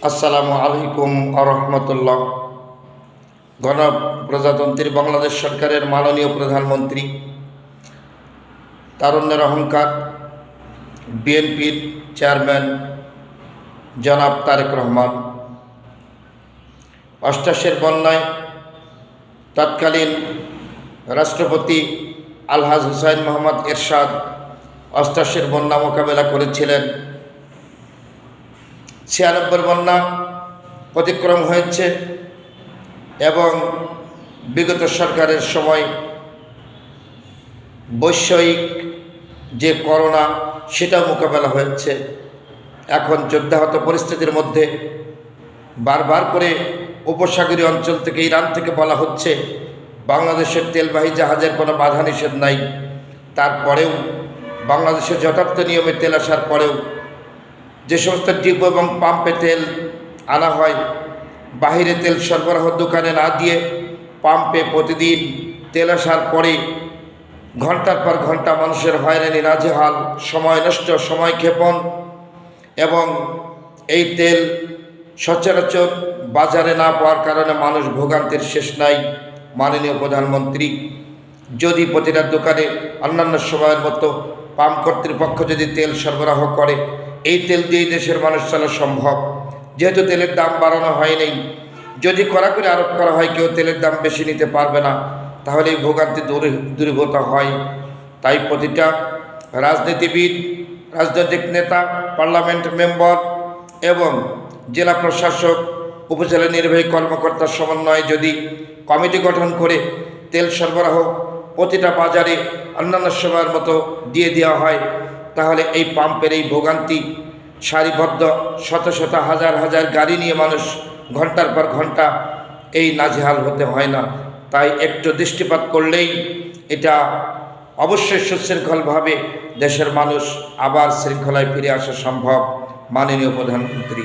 আসসালামু আলাইকুম আরহামতুল্লাহ। গণপ্রজাতন্ত্রী বাংলাদেশ সরকারের মাননীয় প্রধানমন্ত্রী, তারুণ্যের অহংকার বিএনপির চেয়ারম্যান জনাব তারেক রহমান 88-এর বন্যায় তৎকালীন রাষ্ট্রপতি আলহাজ হুসাইন মোহাম্মদ এরশাদ 88-এর বন্যা মোকাবেলা করেছিলেন। 96 বন্যা অতিক্রম হয়েছে এবং বিগত সরকারের সময় বৈশ্বিক যে করোনা সেটাও মোকাবেলা হয়েছে। এখন যুদ্ধাহত পরিস্থিতির মধ্যে বারবার করে উপসাগরীয় অঞ্চল থেকে, ইরান থেকে বলা হচ্ছে বাংলাদেশের তেলবাহী জাহাজের কোনো বাধা নিষেধ নাই। তারপরেও বাংলাদেশের যথার্থ নিয়মে তেল আসার পরেও যে সমস্ত ডিপো এবং পাম্পে তেল আনা হয়, বাহিরে তেল সরবরাহ দোকানে না দিয়ে পাম্পে প্রতিদিন তেল আসার পরে ঘন্টার পর ঘন্টা মানুষের হয়রানি, নাজেহাল, সময় নষ্ট, সময় ক্ষেপণ এবং এই তেল সচরাচর বাজারে না পাওয়ার কারণে মানুষ ভোগান্তির শেষ নাই। মাননীয় প্রধানমন্ত্রী, যদি প্রতিটা দোকানে অন্যান্য সময়ের মতো পাম্প কর্তৃপক্ষ যদি তেল সরবরাহ করে, এই তেল দিয়েই দেশের মানুষ চলা সম্ভব। যেহেতু তেলের দাম বাড়ানো হয়নি, যদি কড়াকড়ি আরোপ করা হয় কেউ তেলের দাম বেশি নিতে পারবে না, তাহলে এই ভোগান্তি দূরীভূত হয়। তাই প্রতিটা রাজনীতিবিদ, রাজনৈতিক নেতা, পার্লামেন্ট মেম্বার এবং জেলা প্রশাসক, উপজেলা নির্বাহী কর্মকর্তার সমন্বয়ে যদি কমিটি গঠন করে তেল সরবরাহ প্রতিটা বাজারে অন্যান্য সময়ের মতো দিয়ে দেওয়া হয়, তাহলে এই পাম্পের এই ভোগান্তি, সারিবদ্ধ শত শত হাজার হাজার গাড়ি নিয়ে মানুষ ঘন্টার পর ঘন্টা এই নাজেহাল হতে হয় না। তাই একটু দৃষ্টিপাত করলেই এটা অবশ্যই সুশৃঙ্খলভাবে দেশের মানুষ আবার শৃঙ্খলায় ফিরে আসা সম্ভব। মাননীয় প্রধানমন্ত্রী।